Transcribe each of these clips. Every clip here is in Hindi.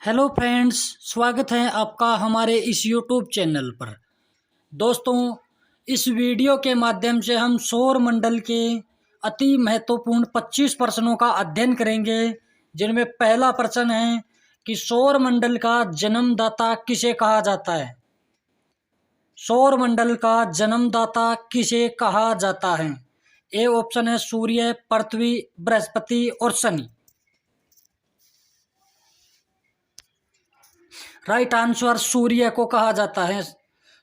हेलो फ्रेंड्स, स्वागत है आपका हमारे इस यूट्यूब चैनल पर। दोस्तों, इस वीडियो के माध्यम से हम सौर मंडल के अति महत्वपूर्ण 25 प्रश्नों का अध्ययन करेंगे, जिनमें पहला प्रश्न है कि सौर मंडल का जन्मदाता किसे कहा जाता है। सौर मंडल का जन्मदाता किसे कहा जाता है? ए ऑप्शन है सूर्य, पृथ्वी, बृहस्पति और शनि। राइट आंसर सूर्य को कहा जाता है।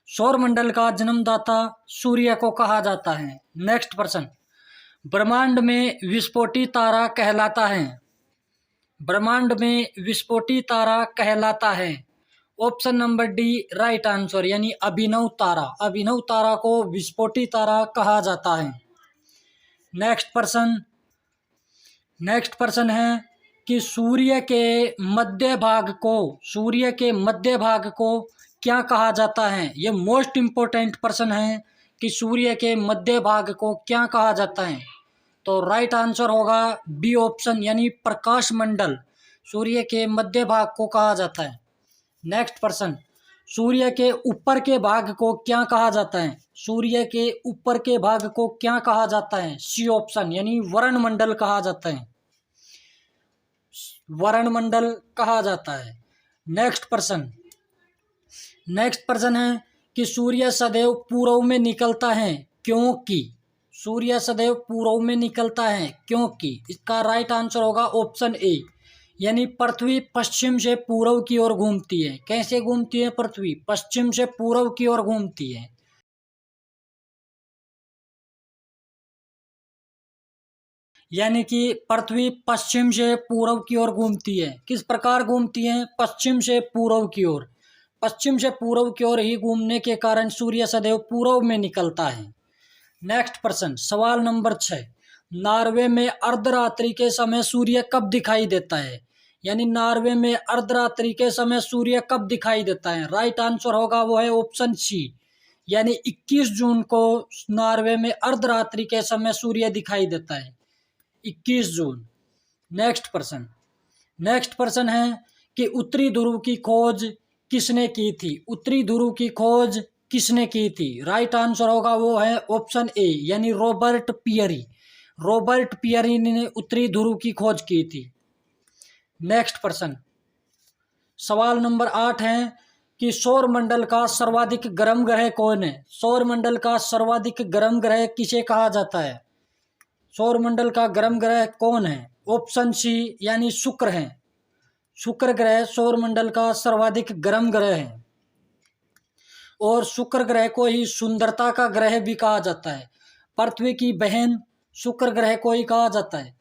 सौर मंडल का जन्मदाता सूर्य को कहा जाता है। नेक्स्ट प्रश्न, ब्रह्मांड में विस्फोटी तारा कहलाता है। ब्रह्मांड में विस्फोटी तारा कहलाता है। Option number D right answer, यानी अभिनव तारा। अभिनव तारा को विस्फोटी तारा कहा जाता है। नेक्स्ट प्रश्न है कि सूर्य के मध्य भाग को क्या कहा जाता है। ये मोस्ट इम्पोर्टेंट प्रश्न है कि सूर्य के मध्य भाग को क्या कहा जाता है। तो राइट आंसर होगा बी ऑप्शन, यानी प्रकाश मंडल। सूर्य के मध्य भाग को कहा जाता है। नेक्स्ट प्रश्न, सूर्य के ऊपर के भाग को क्या कहा जाता है। सूर्य के ऊपर के भाग को क्या कहा जाता है। सी ऑप्शन, यानी वर्ण मंडल कहा जाता है। वर्ण मंडल कहा जाता है। नेक्स्ट प्रश्न है कि सूर्य सदैव पूर्व में निकलता है क्योंकि। सूर्य सदैव पूर्व में निकलता है क्योंकि। इसका राइट आंसर होगा ऑप्शन ए, यानी पृथ्वी पश्चिम से पूर्व की ओर घूमती है। कैसे घूमती है? पृथ्वी पश्चिम से पूर्व की ओर घूमती है। यानी कि पृथ्वी पश्चिम से पूर्व की ओर घूमती है। किस प्रकार घूमती है? पश्चिम से पूर्व की ओर। पश्चिम से पूर्व की ओर ही घूमने के कारण सूर्य सदैव पूर्व में निकलता है। नेक्स्ट प्रश्न, सवाल नंबर 6, नॉर्वे में अर्धरात्रि के समय सूर्य कब दिखाई देता है। यानी नॉर्वे में अर्धरात्रि के समय सूर्य कब दिखाई देता है। राइट आंसर होगा वो है ऑप्शन सी, यानी 21 जून को नॉर्वे में अर्धरात्रि के समय सूर्य दिखाई देता है। 21 जून। नेक्स्ट प्रश्न है कि उत्तरी ध्रुव की खोज किसने की थी। उत्तरी ध्रुव की खोज किसने की थी। राइट आंसर होगा वो है ऑप्शन ए, यानी रॉबर्ट पियरी। रॉबर्ट पियरी ने उत्तरी ध्रुव की खोज की थी। नेक्स्ट प्रश्न, सवाल नंबर 8 है कि सौर मंडल का सर्वाधिक गर्म ग्रह कौन है। सौर मंडल का सर्वाधिक गर्म ग्रह किसे कहा जाता है। सौर मंडल का गर्म ग्रह कौन है। ऑप्शन सी, यानी शुक्र है। शुक्र ग्रह सौर मंडल का सर्वाधिक गर्म ग्रह है। और शुक्र ग्रह को ही सुंदरता का ग्रह भी कहा जाता है। पृथ्वी की बहन शुक्र ग्रह को ही कहा जाता है।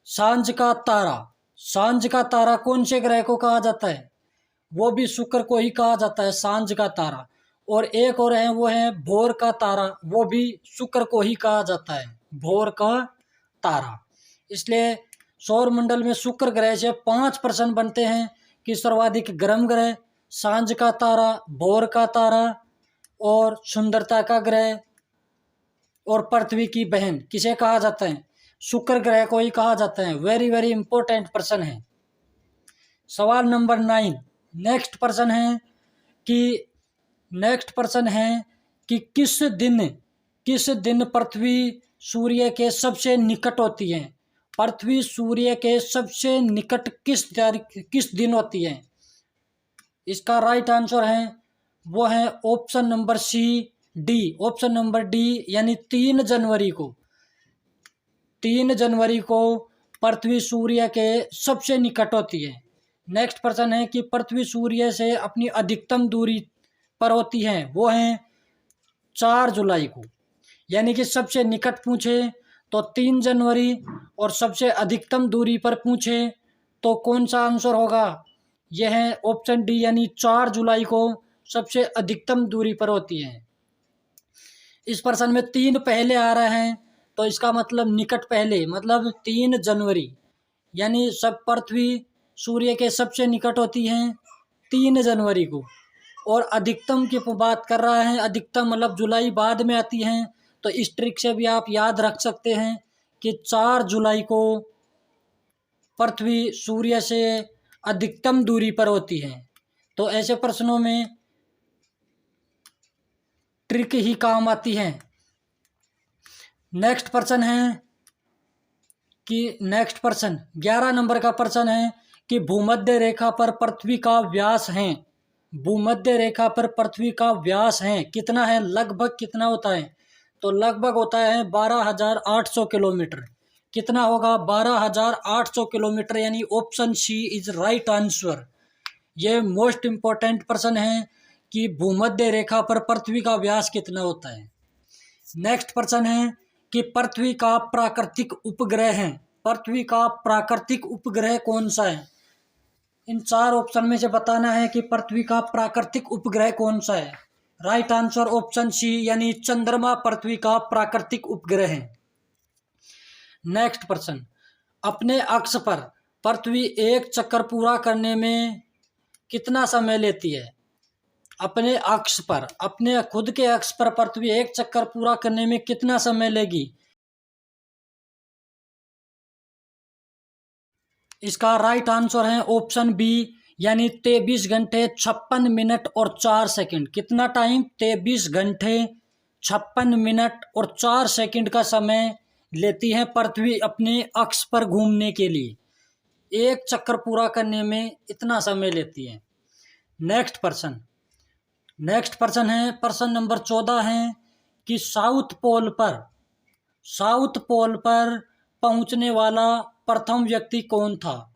सांझ का तारा कौन से ग्रह को कहा जाता है। वो भी शुक्र को ही कहा जाता है, सांझ का तारा। और एक और है, वो है भोर का तारा। वो भी शुक्र को ही कहा जाता है, भोर का तारा। इसलिए सौर मंडल में शुक्र ग्रह से 5 प्रश्न बनते हैं कि सर्वाधिक गर्म ग्रह, सांझ का तारा, भोर का तारा और सुंदरता का ग्रह और पृथ्वी की बहन किसे कहा जाता है। शुक्र ग्रह को ही कहा जाता है। वेरी वेरी इंपॉर्टेंट प्रश्न है। सवाल नंबर 9, नेक्स्ट प्रश्न है कि किस दिन पृथ्वी सूर्य के सबसे निकट होती है। पृथ्वी सूर्य के सबसे निकट किस दिन होती है। इसका राइट आंसर है वो है option number C, D. Option number D, यानी 3 जनवरी को। 3 जनवरी को पृथ्वी सूर्य के सबसे निकट होती है। नेक्स्ट प्रश्न है कि पृथ्वी सूर्य से अपनी अधिकतम दूरी पर होती है, वो है 4 जुलाई को। यानी कि सबसे निकट पूछे तो 3 जनवरी और सबसे अधिकतम दूरी पर पूछे तो कौन सा आंसर होगा। यह है ऑप्शन डी, यानी 4 जुलाई को सबसे अधिकतम दूरी पर होती है। इस प्रश्न में 3 पहले आ रहे हैं तो इसका मतलब निकट पहले, मतलब 3 जनवरी। यानी सब पृथ्वी सूर्य के सबसे निकट होती है 3 जनवरी को। और अधिकतम की बात कर रहा है, अधिकतम मतलब जुलाई बाद में आती है। तो इस ट्रिक से भी आप याद रख सकते हैं कि 4 जुलाई को पृथ्वी सूर्य से अधिकतम दूरी पर होती हैं। तो ऐसे प्रश्नों में ट्रिक ही काम आती है। नेक्स्ट प्रश्न है कि 11 नंबर का प्रश्न है कि भूमध्य रेखा पर पृथ्वी का व्यास है, भूमध्य रेखा पर पृथ्वी का व्यास है कितना है, लगभग कितना होता है? तो लगभग होता है 12,800 किलोमीटर। कितना होगा? 12,800 किलोमीटर, यानी option C is right answer. ये मोस्ट इंपॉर्टेंट प्रश्न है कि भूमध्य रेखा पर पृथ्वी का व्यास कितना होता है। नेक्स्ट प्रश्न है कि पृथ्वी का प्राकृतिक उपग्रह है, पृथ्वी का प्राकृतिक उपग्रह कौन सा है? इन 4 ऑप्शन में से बताना है कि पृथ्वी का प्राकृतिक उपग्रह कौन सा है। राइट आंसर ऑप्शन सी, यानी चंद्रमा पृथ्वी का प्राकृतिक उपग्रह है। नेक्स्ट प्रश्न, अपने अक्ष पर पृथ्वी एक चक्कर पूरा करने में कितना समय लेती है? अपने अक्ष पर, अपने खुद के अक्ष पर पृथ्वी एक चक्कर पूरा करने में कितना समय लेगी? इसका राइट आंसर है ऑप्शन बी, यानी 23 घंटे 56 मिनट और 4 सेकंड। कितना टाइम? 23 घंटे 56 मिनट और 4 सेकंड का समय लेती है पृथ्वी अपने अक्ष पर घूमने के लिए। एक चक्कर पूरा करने में इतना समय लेती है। नेक्स्ट प्रश्न है, प्रश्न नंबर 14 है कि साउथ पोल पर पहुंचने वाला प्रथम व्यक्ति कौन था?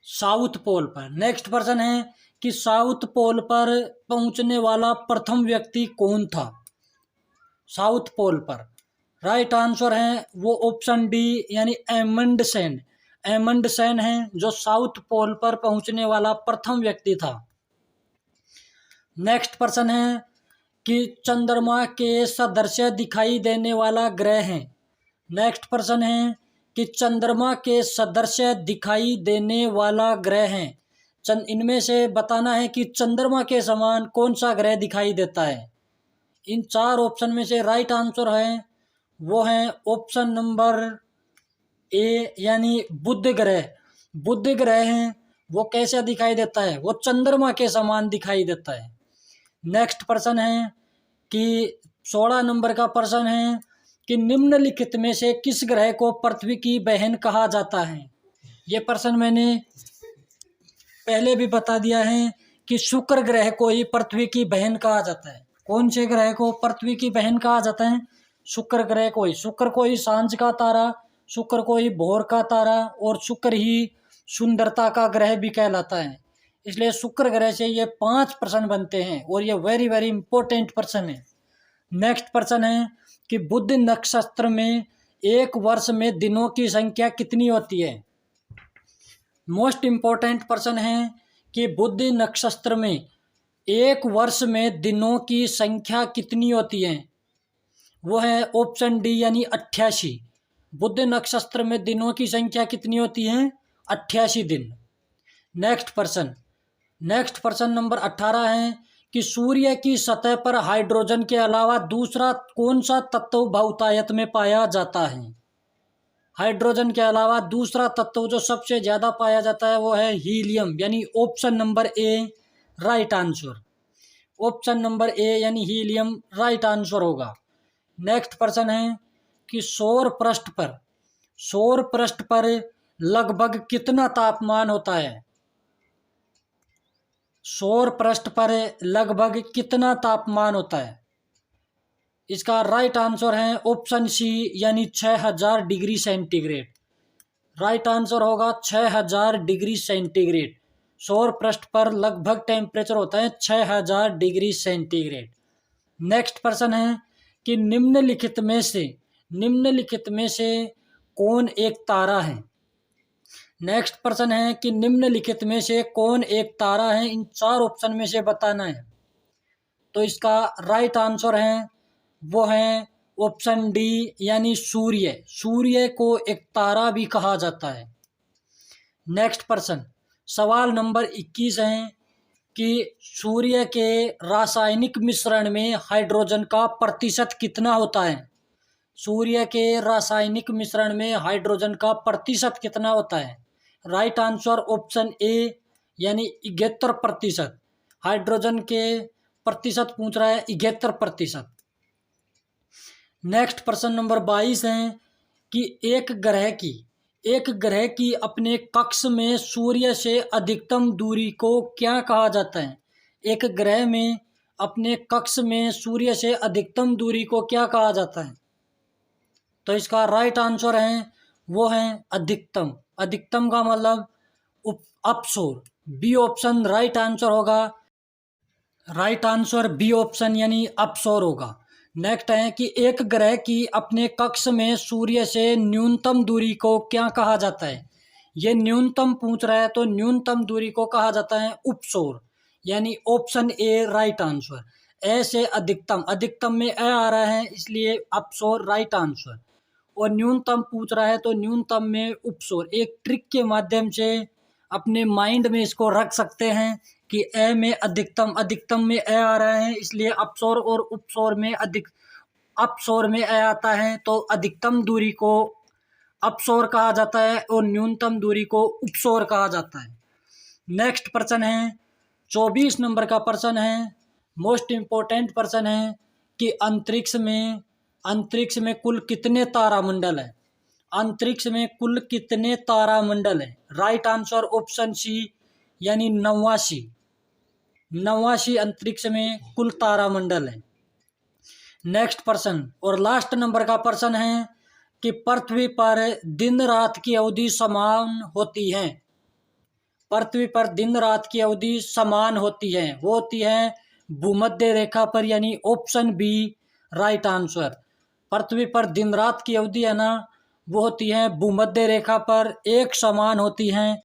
साउथ पोल पर। नेक्स्ट प्रश्न है कि साउथ पोल पर पहुंचने वाला प्रथम व्यक्ति कौन था? साउथ पोल पर राइट आंसर है वो ऑप्शन डी, यानी एमंड सेन है जो साउथ पोल पर पहुंचने वाला प्रथम व्यक्ति था। नेक्स्ट प्रश्न है कि चंद्रमा के सदृश दिखाई देने वाला ग्रह है। नेक्स्ट प्रश्न है कि चंद्रमा के सदृश दिखाई देने वाला ग्रह है। इनमें से बताना है कि चंद्रमा के समान कौन सा ग्रह दिखाई देता है। इन 4 ऑप्शन में से राइट आंसर है वो है ऑप्शन नंबर ए, यानी बुध ग्रह। बुध ग्रह है वो कैसा दिखाई देता है? वो चंद्रमा के समान दिखाई देता है। नेक्स्ट प्रश्न है कि 16 नंबर का प्रश्न है कि निम्नलिखित में से किस ग्रह को पृथ्वी की बहन कहा जाता है? ये प्रश्न मैंने पहले भी बता दिया है कि शुक्र ग्रह को ही पृथ्वी की बहन कहा जाता है। कौन से ग्रह को पृथ्वी की बहन कहा जाता है? शुक्र ग्रह को ही। शुक्र को ही सांझ का तारा, शुक्र को ही भोर का तारा, और शुक्र ही सुंदरता का ग्रह भी कहलाता है। इसलिए शुक्र ग्रह से ये 5 प्रश्न बनते हैं और ये वेरी वेरी इंपॉर्टेंट प्रश्न है। नेक्स्ट प्रश्न है कि बुध नक्षत्र में एक वर्ष में दिनों की संख्या कितनी होती है? मोस्ट इंपॉर्टेंट प्रश्न है कि बुध नक्षत्र में एक वर्ष में दिनों की संख्या कितनी होती है? वो है ऑप्शन डी, यानी 88। बुध नक्षत्र में दिनों की संख्या कितनी होती है? 88 दिन। नेक्स्ट प्रश्न नंबर 18 है कि सूर्य की सतह पर हाइड्रोजन के अलावा दूसरा कौन सा तत्व बहुतायत में पाया जाता है? हाइड्रोजन के अलावा दूसरा तत्व जो सबसे ज़्यादा पाया जाता है वो है हीलियम, यानी option number A right answer. Option number A यानी हीलियम राइट आंसर होगा। नेक्स्ट प्रश्न है कि सौर पृष्ठ पर लगभग कितना तापमान होता है? सौर पृष्ठ पर लगभग कितना तापमान होता है? इसका राइट आंसर है ऑप्शन सी, यानी 6000 डिग्री सेंटीग्रेड। राइट आंसर होगा 6000 डिग्री सेंटीग्रेड। सौर पृष्ठ पर लगभग टेम्परेचर होता है 6000 डिग्री सेंटीग्रेड। नेक्स्ट प्रश्न है कि निम्नलिखित में से कौन एक तारा है? नेक्स्ट प्रश्न है कि निम्नलिखित में से कौन एक तारा है? इन 4 ऑप्शन में से बताना है। तो इसका राइट आंसर है वो है ऑप्शन डी, यानी सूर्य को एक तारा भी कहा जाता है। नेक्स्ट प्रश्न सवाल नंबर 21 है कि सूर्य के रासायनिक मिश्रण में हाइड्रोजन का प्रतिशत कितना होता है? सूर्य के रासायनिक मिश्रण में हाइड्रोजन का प्रतिशत कितना होता है? राइट आंसर ऑप्शन ए यानी 71%। हाइड्रोजन के प्रतिशत पूछ रहा है, 71%। नेक्स्ट प्रश्न नंबर 22 है कि एक ग्रह की अपने कक्ष में सूर्य से अधिकतम दूरी को क्या कहा जाता है? एक ग्रह में अपने कक्ष में सूर्य से अधिकतम दूरी को क्या कहा जाता है? तो इसका राइट आंसर है वो है अधिकतम। अधिकतम का मतलब अपसोर। बी ऑप्शन राइट आंसर होगा। राइट आंसर बी ऑप्शन यानी अपसौर होगा। नेक्स्ट है कि एक ग्रह की अपने कक्ष में सूर्य से न्यूनतम दूरी को क्या कहा जाता है? ये न्यूनतम पूछ रहा है तो न्यूनतम दूरी को कहा जाता है उपसौर, यानी ऑप्शन ए राइट आंसर। ए से अधिकतम, अधिकतम में ए आ रहा है इसलिए अपसौर राइट आंसर। और न्यूनतम पूछ रहा है तो न्यूनतम में उपसौर। एक ट्रिक के माध्यम से अपने माइंड में इसको रख सकते हैं कि ए में अधिकतम, अधिकतम में ए आ रहा है इसलिए अपसौर और उपसौर में अपसौर में ए आता है तो अधिकतम दूरी को अपसौर कहा जाता है और न्यूनतम दूरी को उपसौर कहा जाता है। नेक्स्ट प्रश्न है 24 नंबर का प्रश्न है, मोस्ट इम्पोर्टेंट प्रश्न है कि अंतरिक्ष में कुल कितने तारामंडल है? अंतरिक्ष में कुल कितने तारामंडल है? राइट आंसर ऑप्शन सी यानी 89। 89 अंतरिक्ष में कुल तारामंडल है। नेक्स्ट प्रश्न और लास्ट नंबर का प्रश्न है कि पृथ्वी पर दिन रात की अवधि समान होती है। पृथ्वी पर दिन रात की अवधि समान होती है, वो होती है भूमध्य रेखा पर, यानी ऑप्शन बी राइट आंसर। पृथ्वी पर दिन रात की अवधि है ना, वो होती है भूमध्य रेखा पर एक समान होती हैं।